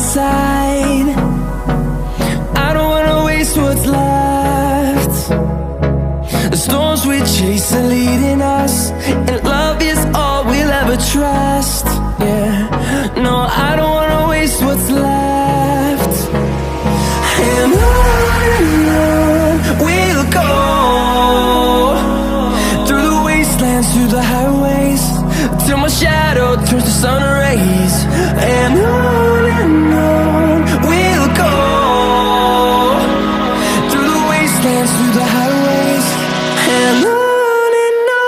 side. I don't wanna waste what's left. The storms we chase are leading us, and love is all we'll ever trust. Yeah, no, I don't wanna waste what's left. And on we'll go, through the wastelands, through the highways, till my shadow turns to sun rays. And on we'll go, through the wastelands, through the highways, and on we'll go.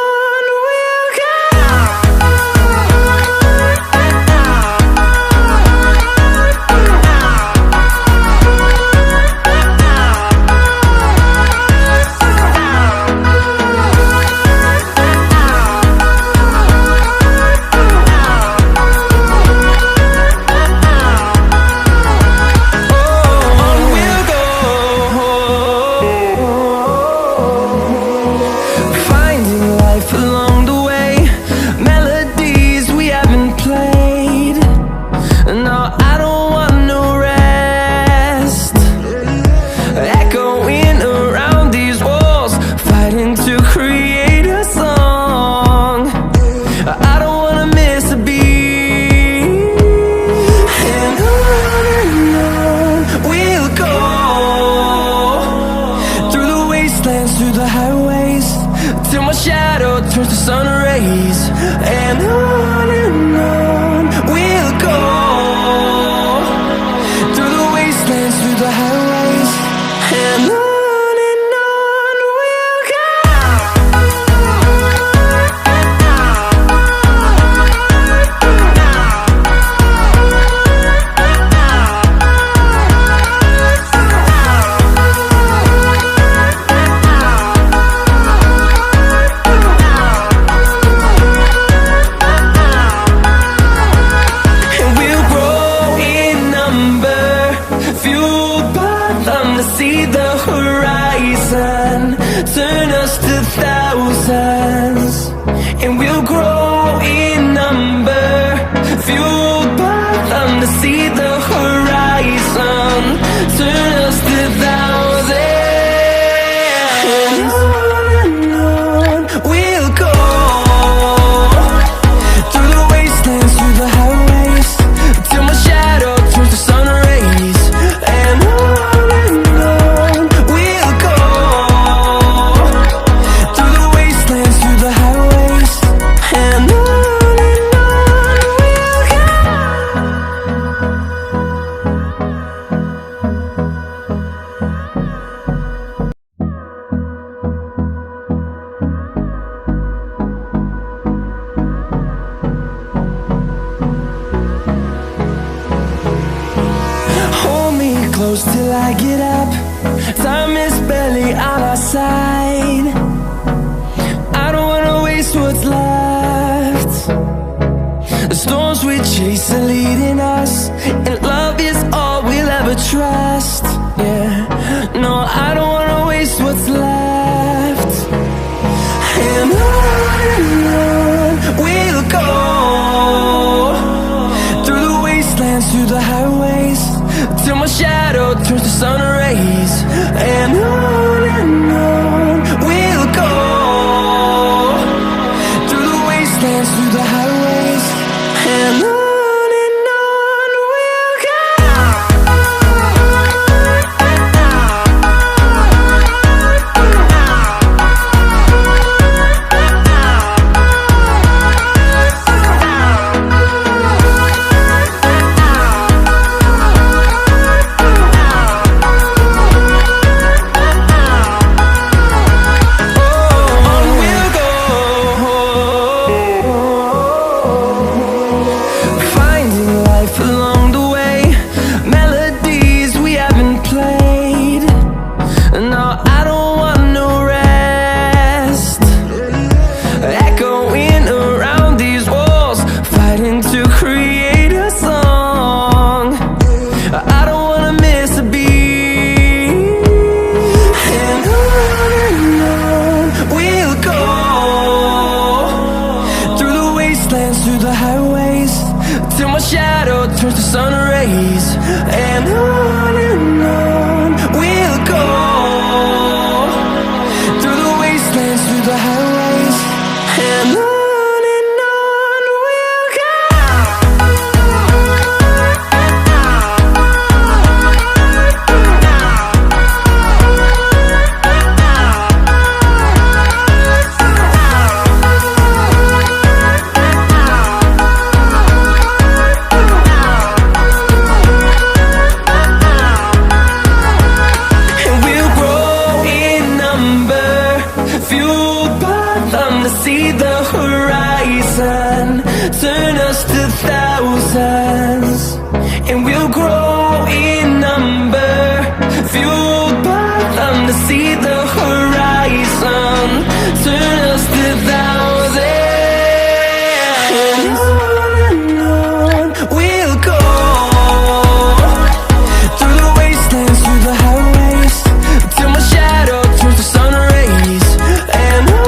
Through the highways, till my shadow turns to sun rays. And on we'll go, through the wastelands, through the highways, and on we'll go. See the horizon turn us to thousands, and we'll grow in number, fueled by them. To see the horizon turn us to thousands, and on we'll go, through the wastelands, through the highways, till my shadow turns to sun rays. And close till I get up, time is barely on our side. I don't wanna waste what's left. The storms we chase are leading us, and love is all we'll ever trust. Yeah, no, I don't wanna waste what's left. And on we'll go, through the wastelands, through the highways, till my shadow turns to sun rays. And on we'll go, through the wastelands, through the highways, and on. turns to sun rays, and on we'll go, through the wastelands, through the highways, and on we'll go. See the horizon, turn us to thousands, and we'll grow in number, fueled by them to see the horizon, turn us to thousands, and on we'll go, through the wastelands, through the highways, till my shadow turns to sun rays, and on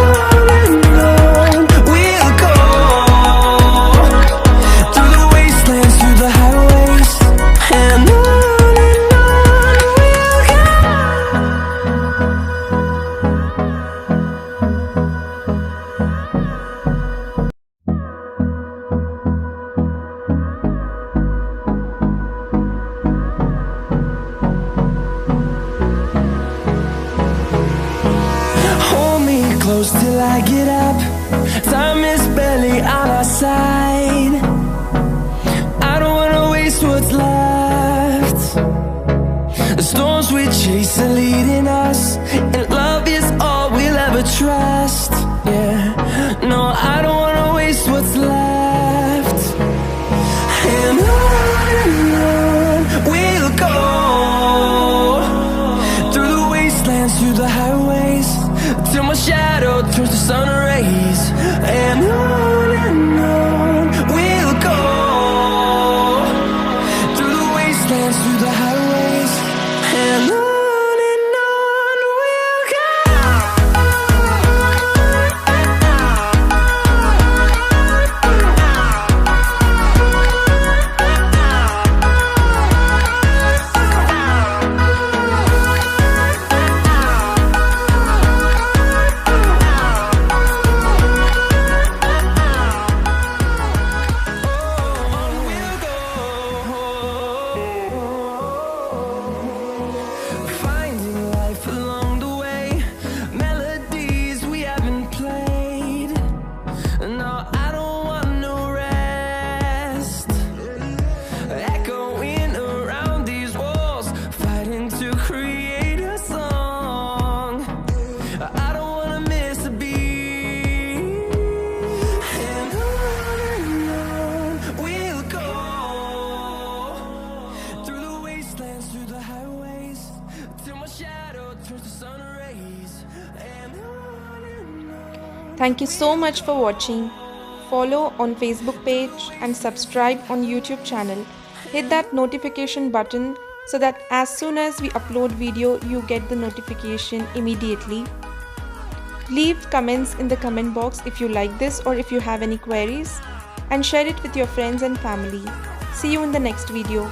close till I get up. Time is barely on our side. I don't wanna waste what's left. The storms we chase are leading us, and love is all we'll ever trust. Yeah, no, I don't wanna waste what's left. And on we'll go, through the wastelands, through the highways, till my shadow turns to sun rays, and on we'll go, through the wastelands, through the highways, and on we'll go. Thank you so much for watching. Follow on Facebook page and subscribe on YouTube channel. Hit that notification button so that as soon as we upload video, you get the notification immediately. Leave comments in the comment box if you like this or if you have any queries, and share it with your friends and family. See you in the next video.